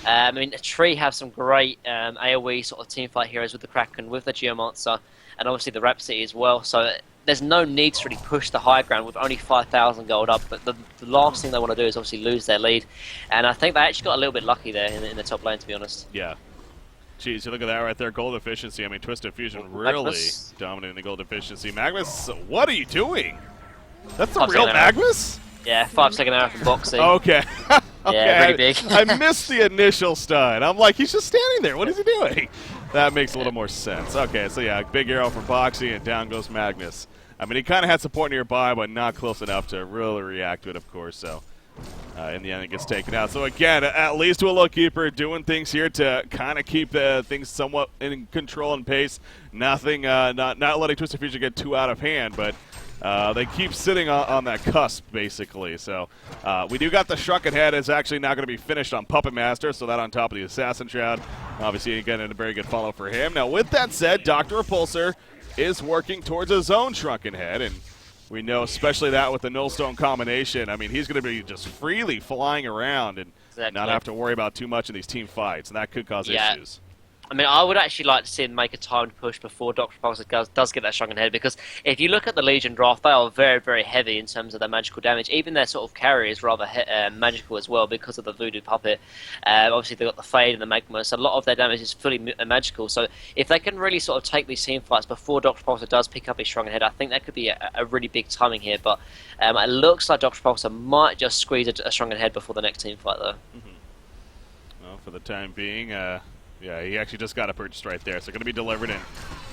I mean, Tree have some great AoE sort of teamfight heroes with the Kraken, with the Geomancer, and obviously the Rhapsody as well. So there's no need to really push the high ground with only 5,000 gold up, but the last thing they want to do is obviously lose their lead, and I think they actually got a little bit lucky there in the top lane, to be honest. Yeah. Jeez, you look at that right there, gold efficiency. I mean, Twisted Fusion really Magnus. dominating the gold efficiency. Magnus, what are you doing? That's the 5 real second arrow. Magnus? Yeah, 5-second arrow from boxing. Okay. Okay. Yeah, really big. I missed the initial stun. I'm like, he's just standing there. What is he doing? That makes a little more sense. Okay, so yeah, big arrow from Boxy, and down goes Magnus. I mean, he kind of had support nearby, but not close enough to really react to it, of course. So, in the end, it gets taken out. So, again, at least Willow Keeper doing things here to kind of keep things somewhat in control and pace. Nothing, not letting Twisted Fusion get too out of hand, but they keep sitting on that cusp, basically. So, we do got the Shrunken Head is actually now going to be finished on Puppet Master, so that on top of the Assassin Shroud. Obviously, again, a very good follow for him. Now, with that said, Dr. Repulsor is working towards his own Shrunken Head, and we know especially that with the Nullstone combination, I mean, he's going to be just freely flying around and not have to worry about too much in these team fights, and that could cause issues. I mean, I would actually like to see him make a timed push before Dr. Repulsor does get that Shrunken Head, because if you look at the Legion draft, they are very, very heavy in terms of their magical damage. Even their sort of carry is rather magical as well because of the Voodoo Puppet. Obviously, they've got the Fade and the Magma, so a lot of their damage is fully magical. So if they can really sort of take these team fights before Dr. Repulsor does pick up his Shrunken Head, I think that could be a really big timing here. But it looks like Dr. Repulsor might just squeeze a Shrunken Head before the next team fight, though. Well, for the time being, yeah, he actually just got it purchased right there. So going to be delivered in.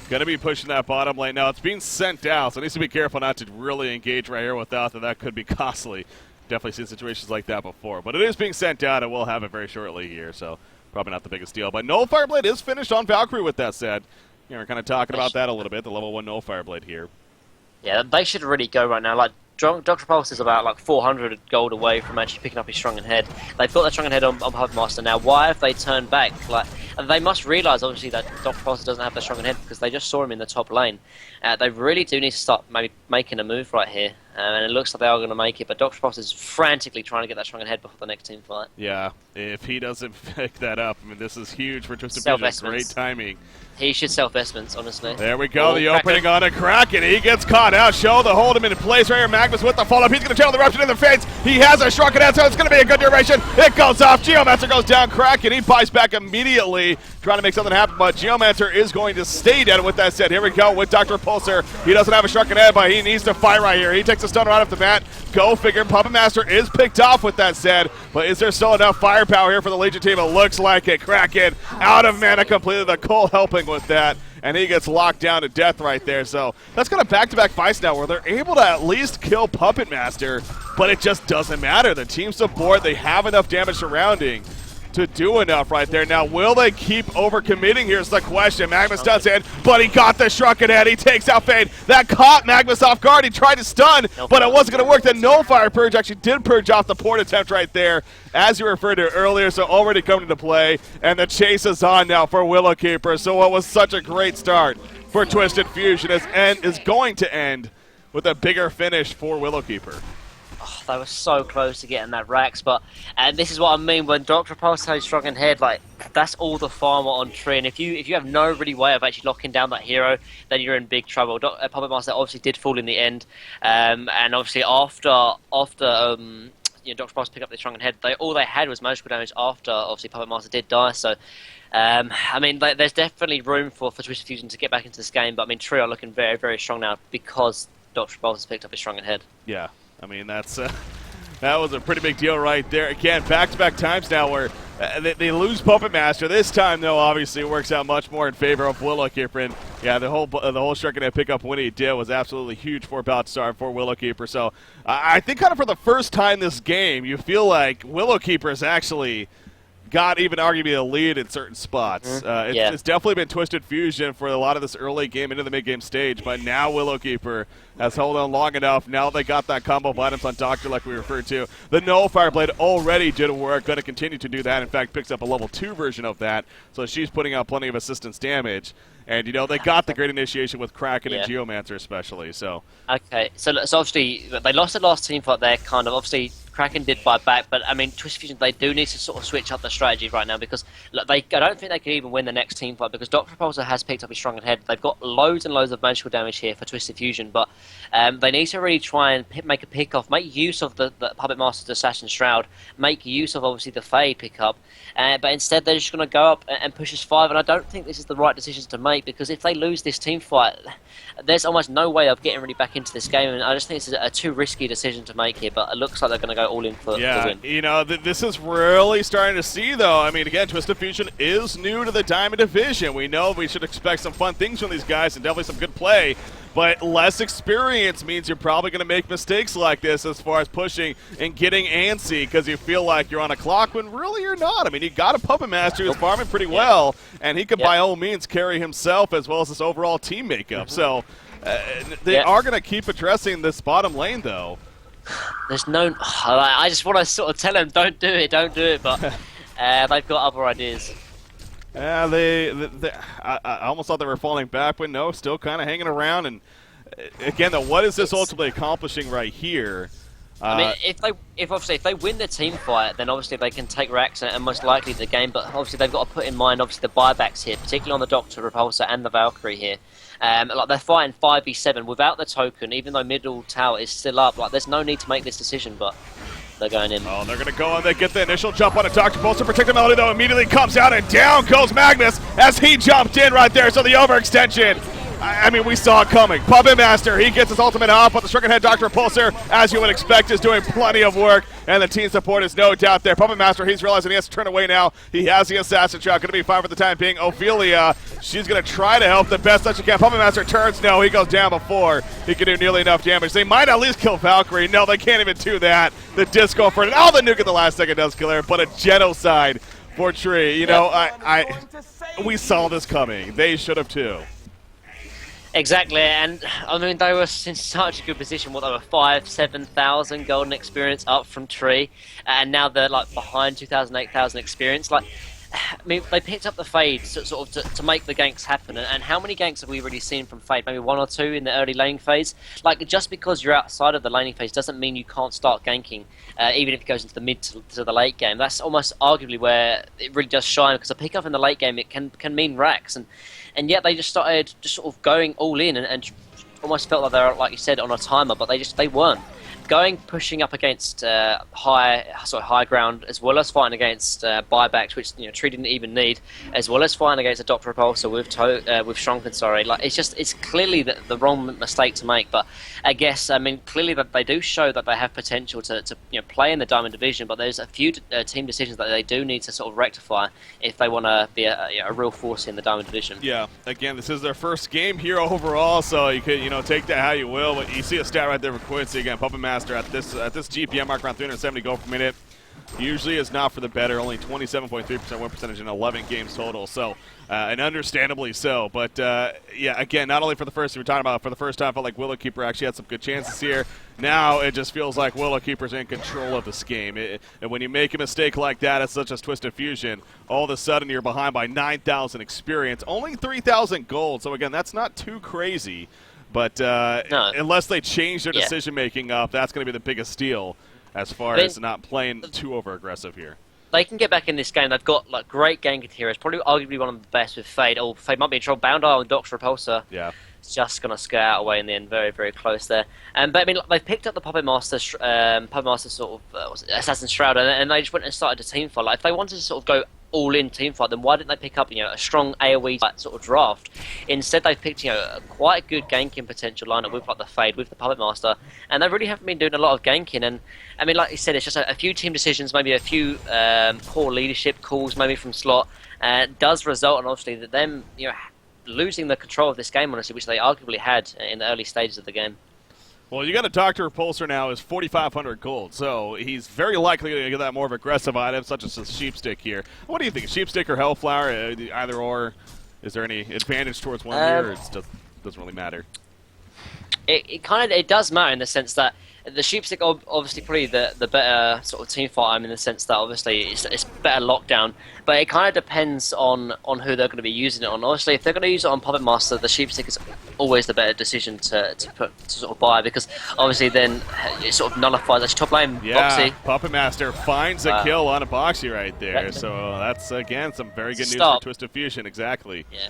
Going to be pushing that bottom lane. Now, it's being sent out, so it needs to be careful not to really engage right here without that. That could be costly. Definitely seen situations like that before. But it is being sent out, and we'll have it very shortly here, so probably not the biggest deal. But Null Fireblade is finished on Valkyrie with that said. You know, we're kind of talking about that a little bit, the level 1 Null Fireblade here. Yeah, they should really go right now. Like, Dr. Pulse is about like 400 gold away from actually picking up his Shrunken Head. They've got that Shrunken Head on Puppet Master now. Why have they turned back? Like, and they must realise obviously that Dr. Pulse doesn't have the Shrunken Head because they just saw him in the top lane. They really do need to start maybe making a move right here, and it looks like they are going to make it. But Dr. Pulse is frantically trying to get that Shrunken Head before the next team fight. Yeah, if he doesn't pick that up, I mean, this is huge for Twisted Fusion. Great timing. He should self-vestments, honestly. There we go, the opening on a Kraken. He gets caught out. Show the hold him in place right here. Magnus with the follow-up. He's going to channel the eruption in the face. He has a Shrunken Head, so it's going to be a good duration. It goes off. Geomancer goes down. Kraken, he buys back immediately, trying to make something happen, but Geomancer is going to stay dead. With that said, here we go with Dr. Repulsor. He doesn't have a Shrunken Head, but he needs to fight right here. He takes a stun right off the bat. Go figure. Puppet Master is picked off with that said, but is there still enough firepower here for the Legion team? It looks like it. Kraken out of mana completely. The Cole helping with that, and he gets locked down to death right there. So that's kind of back-to-back fights now where they're able to at least kill Puppet Master, but it just doesn't matter. The team support, they have enough damage surrounding to do enough right there. Now, will they keep overcommitting? Here's the question. Magnus does it, but he got the Shrunken Head. He takes out Fade. That caught Magnus off guard. He tried to stun, but it wasn't going to work. The Null Fire Purge actually did purge off the port attempt right there, as you referred to earlier, so already coming into play, and the chase is on now for Willow Keeper. So what was such a great start for Twisted Fusion is going to end with a bigger finish for Willow Keeper. Oh, they were so close to getting that Rax, but and this is what I mean when Dr. Pulse has strong in head, like that's all the farmer on tree, and if you have no really way of actually locking down that hero, then you're in big trouble. Puppet Master obviously did fall in the end, and obviously after Dr. Pulse picked up the strong in head, all they had was magical damage after obviously Puppet Master did die, so. I mean, there's definitely room for TwFu Fusion to get back into this game, but I mean, Tree are looking very, very strong now because Dr. Pulse has picked up his strong in head. Yeah, I mean, that's that was a pretty big deal right there. Again, back-to-back times now where they lose Puppet Master. This time, though, obviously it works out much more in favor of Willowkeeper. And yeah, the whole Shrek and pickup when he did was absolutely huge for bout start for Willowkeeper. So I think kind of for the first time this game, you feel like Willowkeeper is actually got even arguably a lead in certain spots. It's definitely been Twisted Fusion for a lot of this early game into the mid-game stage, but now Willowkeeper has held on long enough. Now they got that combo of items on Doctor like we referred to. The Nullifier Blade already did work, going to continue to do that. In fact, picks up a level 2 version of that, so she's putting out plenty of assistance damage. And, they got the great initiation with Kraken and Geomancer especially. So Okay, so obviously they lost the last team fight there, kind of. Obviously, Kraken did buy back, but I mean, Twisted Fusion, they do need to sort of switch up the strategy right now because I don't think they can even win the next team fight because Dr. Repulsor has picked up his strong head. They've got loads and loads of magical damage here for Twisted Fusion, but they need to really try and make a pick off, make use of the Puppet Master's Assassin Shroud, make use of obviously the Fae pickup, but instead they're just going to go up and push us 5, and I don't think this is the right decision to make because if they lose this team fight, there's almost no way of getting really back into this game, and I just think it's a too risky decision to make here, but it looks like they're going to go all in for the win. This is really starting to see, though. I mean, again, Twisted Fusion is new to the Diamond Division. We know we should expect some fun things from these guys and definitely some good play, but less experience means you're probably going to make mistakes like this as far as pushing and getting antsy because you feel like you're on a clock when really you're not. I mean, you got a Puppet Master who's farming pretty well, and he can by all means carry himself as well as his overall team makeup. So they are going to keep addressing this bottom lane, though. There's no... I just want to sort of tell them, don't do it, but they've got other ideas. Yeah, I almost thought they were falling back, but no, still kind of hanging around. And again, though, what is this ultimately accomplishing right here? I mean, if they win the team fight, then obviously they can take Rax and most likely the game. But obviously they've got to put in mind obviously the buybacks here, particularly on the Doctor, Repulsor, and the Valkyrie here. Like they're fighting 5v7 without the token, even though middle tower is still up. Like there's no need to make this decision, but they're going in. Oh, they're going to go and they get the initial jump on a Dr. Pulse to protect the Melody, though immediately comes out and down goes Magnus as he jumped in right there. So the overextension. I mean, we saw it coming. Puppet Master, he gets his ultimate off, but the Stricken Head Dr. Repulsor, as you would expect, is doing plenty of work, and the team support is no doubt there. Puppet Master, he's realizing he has to turn away now. He has the Assassin Shroud, going to be fine for the time being. Ophelia, she's going to try to help the best that she can. Puppet Master turns, no, he goes down before he can do nearly enough damage. They might at least kill Valkyrie. No, they can't even do that. The disco for it. Oh, the nuke at the last second does kill her, but a genocide for Tree. We saw this coming. They should have too. Exactly, and I mean they were in such a good position. What, they were 7,000 golden experience up from Tree, and now they're like behind 2,000, 8,000 experience. Like, I mean, they picked up the Fade to make the ganks happen. And how many ganks have we really seen from Fade? Maybe 1 or 2 in the early laning phase. Like, just because you're outside of the laning phase doesn't mean you can't start ganking, even if it goes into the mid to the late game. That's almost arguably where it really does shine, because a pick up in the late game it can mean racks, and yet they just started just sort of going all in and almost felt like they were, like you said, on a timer, but they weren't. Pushing up against high ground, as well as fighting against buybacks, which Tree didn't even need, as well as fighting against a Doctor Repulsor with Shrunken. Like it's clearly the wrong mistake to make. But I guess clearly that they do show that they have potential to play in the Diamond Division. But there's a few team decisions that they do need to sort of rectify if they want to be a real force in the Diamond Division. Yeah. Again, this is their first game here overall, so you could take that how you will. But you see a stat right there for Quincy again, Puppet Master at this GPM mark around 370 gold per minute. Usually is not for the better, only 27.3% win percentage in 11 games total, so and understandably so. But yeah, again, not only for the first, we were talking about for the first time, felt like Willowkeeper actually had some good chances here. Now it just feels like Willowkeeper's in control of this game. And when you make a mistake like that, as such as Twisted Fusion, all of a sudden you're behind by 9,000 experience, only 3,000 gold. So again, that's not too crazy. But No. unless they change their Yeah. decision-making up, that's going to be the biggest deal as far as not playing too over-aggressive here. They can get back in this game. They've got like great ganking heroes, probably arguably one of the best with Fade. Oh, Fade might be in trouble. Bound Eye and Doctor Repulsor. Yeah. It's just going to scare out away in the end. Very, very close there. But I mean, they've picked up the Puppet Master sort of Assassin's Shroud, and they just went and started a team fight. Like if they wanted to sort of go all-in team fight, then why didn't they pick up a strong AOE sort of draft? Instead, they've picked a quite a good ganking potential lineup with like the Fade, with the Puppet Master, and they really haven't been doing a lot of ganking. And I mean, like you said, it's just a few team decisions, maybe a few poor leadership calls, maybe from Slot, does result in obviously that them losing the control of this game, honestly, which they arguably had in the early stages of the game. Well, you got a Dr. Repulsor now is 4,500 gold, so he's very likely to get that more of aggressive item, such as a Sheepstick here. What do you think, Sheepstick or Hellflower? Either or? Is there any advantage towards one here, or it doesn't really matter? It does matter in the sense that the Sheepstick obviously probably the better sort of team fight item in the sense that obviously it's better lockdown, but it kind of depends on who they're going to be using it on. Obviously, if they're going to use it on Puppet Master, the Sheepstick is always the better decision to sort of buy, because obviously then it sort of nullifies that top lane. Yeah, Boxy. Puppet Master finds a kill on a Boxy right there, so that's again some very good news for Twisted Fusion. Exactly. Yeah.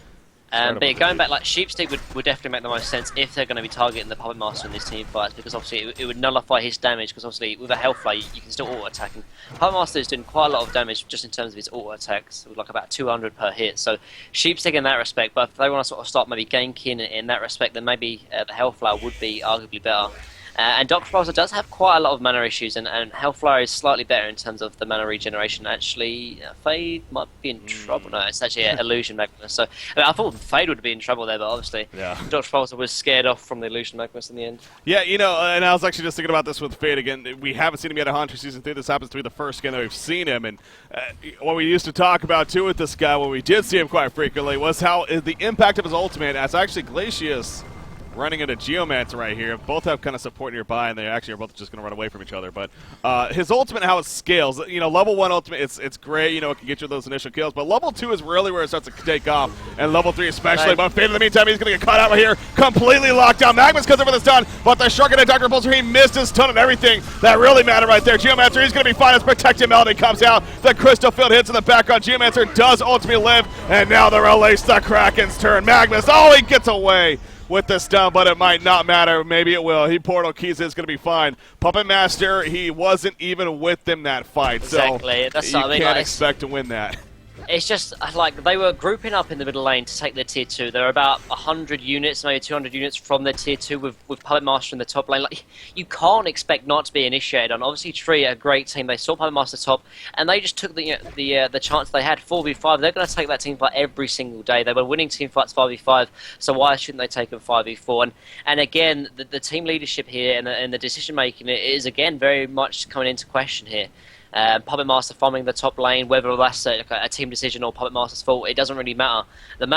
But going back, like Sheepstick would definitely make the most sense if they're going to be targeting the Puppet Master in these team fights, because obviously it would nullify his damage, because obviously with a Hellflower you can still auto attack, and Puppet Master is doing quite a lot of damage just in terms of his auto attacks, with like about 200 per hit. So Sheepstick in that respect, but if they want to sort of start maybe ganking in that respect, then maybe the Hellflower would be arguably better. And Dr. Repulsor does have quite a lot of mana issues, and Hellflower is slightly better in terms of the mana regeneration. Actually, Fade might be in trouble. No, it's actually an Illusion Magnus. So I thought Fade would be in trouble there, but obviously Dr. Repulsor was scared off from the Illusion Magnus in the end. Yeah, and I was actually just thinking about this with Fade again. We haven't seen him yet at Hunter Season 3. This happens to be the first game that we've seen him, and what we used to talk about too with this guy when we did see him quite frequently was how the impact of his ultimate as actually Glacius running into Geomancer right here. Both have kind of support nearby, and they actually are both just going to run away from each other. But his ultimate, how it scales, level 1 ultimate, it's great, it can get you those initial kills. But level 2 is really where it starts to take off, and level 3 especially. Right. But Fade in the meantime, he's going to get caught out right here, completely locked down. Magnus comes over the stun, but the Shrunken and Dr. Repulsor, he missed his stun and everything. That really mattered right there. Geomancer, he's going to be fine as Protective Melody comes out. The Crystal Field hits in the background. Geomancer does ultimately live, and now the release the Kraken's turn. Magnus, he gets away with the stun, but it might not matter. Maybe it will. He portal keys is going to be fine. Puppet Master, he wasn't even with them that fight, exactly. So you can't expect to win that. It's just like they were grouping up in the middle lane to take their tier 2. There were about 100 units, maybe 200 units from their tier 2 with Puppet Master in the top lane. Like, you can't expect not to be initiated on. Obviously, Tree, a great team. They saw Puppet Master top, and they just took the chance they had 4v5. They're going to take that team fight every single day. They were winning team fights 5v5, so why shouldn't they take them 5v4? And again, the team leadership here and the decision making is again very much coming into question here. Puppet Master farming the top lane, whether that's a team decision or Puppet Master's fault, it doesn't really matter. The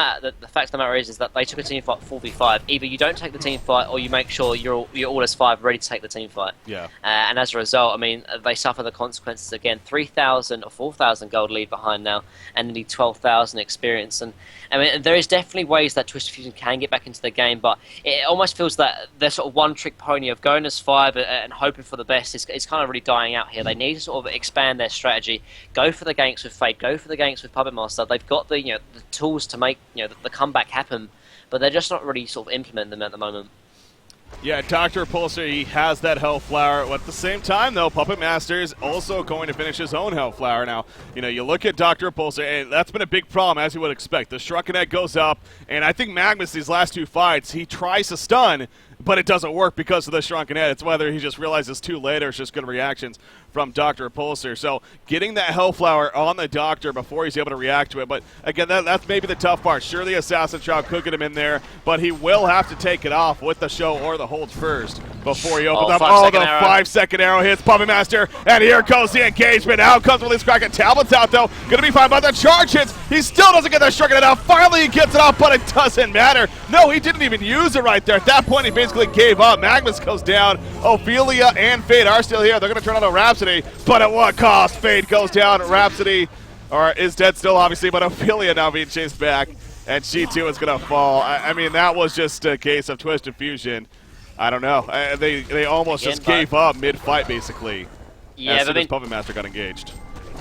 fact of the matter is that they took a team fight 4v5. Either you don't take the team fight, or you make sure you're all as 5 ready to take the team fight. Yeah. And as a result, I mean, they suffer the consequences again. 3,000 or 4,000 gold lead behind now, and nearly 12,000 experience. And I mean, there is definitely ways that Twisted Fusion can get back into the game, but it almost feels that their sort of one-trick pony of going as 5 and hoping for the best is kind of really dying out here. They need to sort of expand their strategy, go for the ganks with Fate, go for the ganks with Puppet Master. They've got the tools to make the comeback happen, but they're just not really sort of implementing them at the moment. Yeah, Dr. Repulsor, he has that Hellflower. At the same time, though, Puppet Master is also going to finish his own Hellflower. Now, you look at Dr. Repulsor, and that's been a big problem, as you would expect. The Shrunken Egg goes up, and I think Magnus, these last 2 fights, he tries to stun, but it doesn't work because of the Shrunken Head. It's whether he just realizes too late or it's just good reactions from Dr. Repulsor. So getting that Hellflower on the Doctor before he's able to react to it. But again, that's maybe the tough part. Sure, the Assassin Shroud could get him in there, but he will have to take it off with the show or the holds first before he opens up. The 5-second arrow hits Puppet Master, and here goes the engagement. Out comes Release Kraken. Talbot's out, though. Going to be fine, but the charge hits. He still doesn't get that Shrunken Head out. Finally, he gets it off, but it doesn't matter. No, he didn't even use it right there. At that point, he basically gave up. Magnus goes down. Ophelia and Fade are still here. They're going to turn on a Rhapsody, but at what cost? Fade goes down. Rhapsody is dead still, obviously, but Ophelia now being chased back. and she too is going to fall. I mean, that was just a case of TwFu. I don't know. They almost just gave up mid-fight, basically. Yeah, as soon but as Puppet Master got engaged.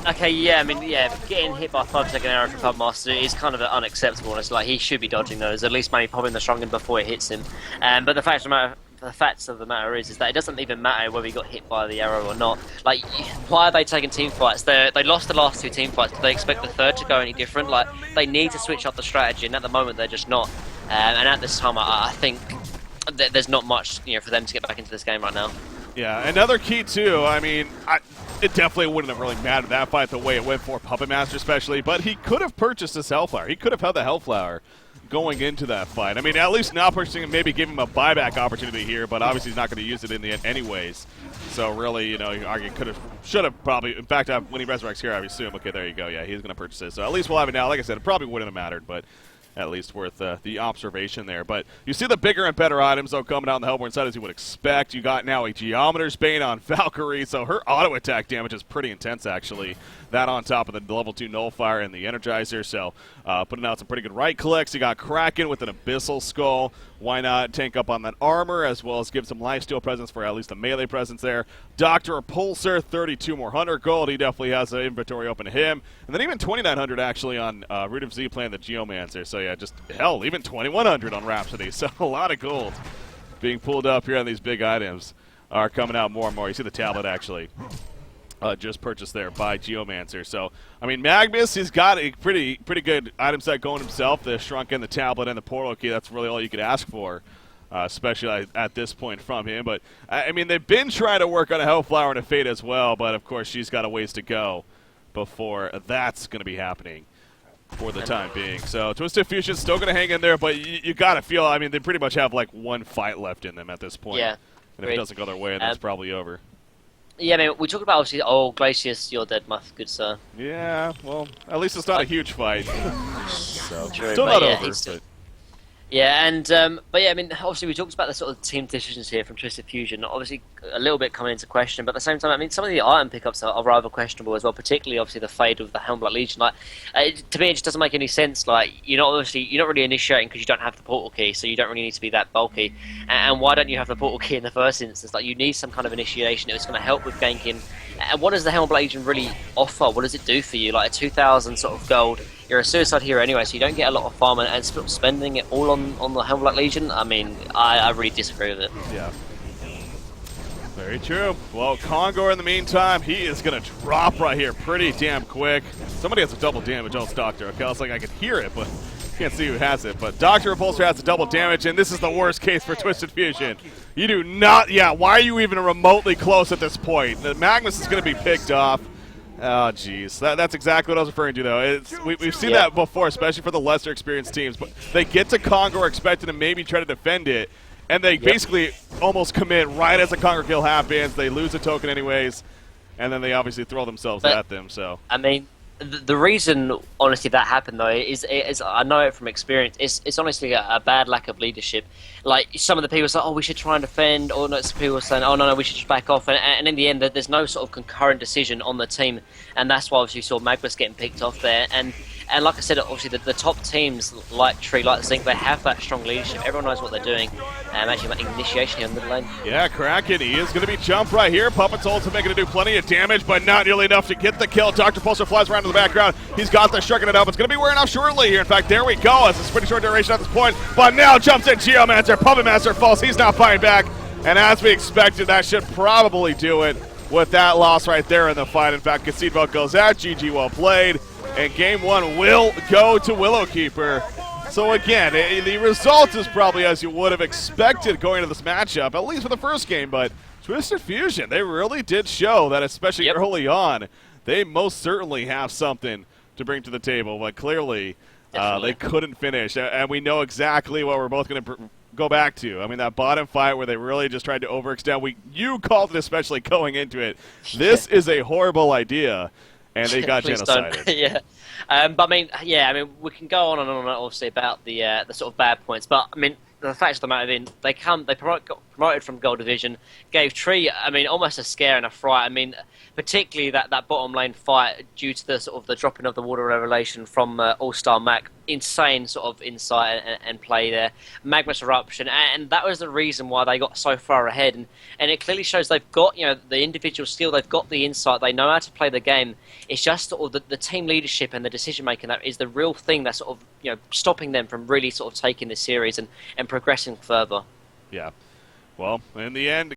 Okay, yeah, I mean, yeah, getting hit by a 5-second arrow from Puppet Master is kind of unacceptable. It's like he should be dodging those, at least maybe popping the strong in before it hits him. But the fact of the matter is that it doesn't even matter whether he got hit by the arrow or not. Like, why are they taking team fights? They lost the last 2 team fights. Do they expect the third to go any different? Like, they need to switch up the strategy, and at the moment they're just not. And at this time, I think there's not much, for them to get back into this game right now. Yeah, another key too. I mean, it definitely wouldn't have really mattered that fight the way it went for Puppet Master, especially. But he could have purchased this Hellflower. He could have had the Hellflower going into that fight. I mean, at least not purchasing him, maybe give him a buyback opportunity here. But obviously, he's not going to use it in the end anyways. So really, you argue should have probably. In fact, when he resurrects here, I would assume. Okay, there you go. Yeah, he's going to purchase it. So at least we'll have it now. Like I said, it probably wouldn't have mattered, but at least worth the observation there. But you see the bigger and better items, though, coming out on the Hellborn side as you would expect. You got now a Geometer's Bane on Valkyrie, so her auto attack damage is pretty intense, actually. That on top of the level 2 Nullifier and the Energizer, so putting out some pretty good right clicks. You got Kraken with an Abyssal Skull. Why not tank up on that armor, as well as give some lifesteal presence for at least a melee presence there. Dr. Repulsor, 32 more 100 gold. He definitely has an inventory open to him. And then even 2,900 actually on Root of Z playing the Geomancer. So yeah, just hell, even 2,100 on Rhapsody. So a lot of gold being pulled up here on these big items are coming out more and more. You see the tablet actually. Just purchased there by Geomancer. So, I mean, Magnus, he's got a pretty good item set going himself. The Shrunken, the tablet, and the portal key, that's really all you could ask for, especially at this point from him. But, I mean, they've been trying to work on a Hellflower and a Fate as well, but, of course, she's got a ways to go before that's going to be happening for the time being. So, TwFu's still going to hang in there, but you got to feel, I mean, they pretty much have, like, one fight left in them at this point. Yeah. And if it doesn't go their way, then it's probably over. Yeah, I mean, we talked about, obviously, Glacius, you're dead, my good sir. Yeah, well, at least it's not a huge fight. So, True, still not over. Yeah, and but yeah, I mean, obviously we talked about the sort of team decisions here from TwFu. Obviously, a little bit coming into question, but at the same time, I mean, some of the item pickups are rather questionable as well. Particularly, obviously, the fade of the Helmblood Legion. Like, to me, it just doesn't make any sense. Like, you're not really initiating because you don't have the portal key, so you don't really need to be that bulky. And why don't you have the portal key in the first instance? Like, you need some kind of initiation. It's going to help with ganking. And what does the Helmblood Legion really offer? What does it do for you? Like a 2,000 sort of gold. You're a suicide hero anyway, so you don't get a lot of farm, and spending it all on the Helmblood Legion, I mean, I really disagree with it. Yeah. Very true. Well, Kongor in the meantime, he is going to drop right here pretty damn quick. Somebody has a double damage on Doctor. Okay, I was like, I could hear it, but can't see who has it. But Dr. Repulsor has a double damage, and this is the worst case for TwFu. You do not, yeah, why are you even remotely close at this point? The Magnus is going to be picked off. Oh, jeez. That's exactly what I was referring to, though. We've seen that before, especially for the lesser experienced teams. But they get to Kongor expecting to maybe try to defend it, and they basically almost commit right as the Kongor kill happens. They lose a token anyways, and then they obviously throw themselves at them. So I mean, the reason, honestly, that happened, though, is I know it from experience, it's honestly a bad lack of leadership. Like, some of the people say, oh, we should try and defend, or no, some people are saying, oh, no, we should just back off. And in the end, there's no sort of concurrent decision on the team, and that's why, obviously, you saw Magnus getting picked off there. And like I said, obviously, the top teams, like Tree, like Zinc, they have that strong leadership. Everyone knows what they're doing. Actually, initiation here in the mid lane. Yeah, Kraken, he is going to be jumped right here. Puppet's ult to make it do plenty of damage, but not nearly enough to get the kill. Dr. Pulsar flies around to the background. He's got the shrugging it up. It's going to be wearing off shortly here. In fact, there we go. It's a pretty short duration at this point, but now jumps in Geomancer. Puppet Master falls. He's not fighting back. And as we expected, that should probably do it with that loss right there in the fight. In fact, Concede vote goes out. GG, well played. And game one will go to Willowkeeper. So again, the result is probably as you would have expected going into this matchup, at least for the first game. But TwFu, they really did show that, especially early on, they most certainly have something to bring to the table. But clearly, they couldn't finish. And we know exactly what we're both going to go back to. I mean, that bottom fight where they really just tried to overextend. You called it, especially going into it. This is a horrible idea. And they got genocided. Yeah. But I mean, we can go on and on, obviously, about the sort of bad points. But I mean, the fact of the matter being, they got promoted from Gold Division, gave Tree, I mean, almost a scare and a fright. I mean, particularly that bottom lane fight due to the sort of the dropping of the water revelation from All-Star Mac. Insane sort of insight and play there. Magma's Eruption, and that was the reason why they got so far ahead. And it clearly shows they've got, you know, the individual skill, they've got the insight, they know how to play the game. It's just sort of the team leadership and the decision making that is the real thing that's sort of, you know, stopping them from really sort of taking this series and progressing further. Yeah. Well, in the end,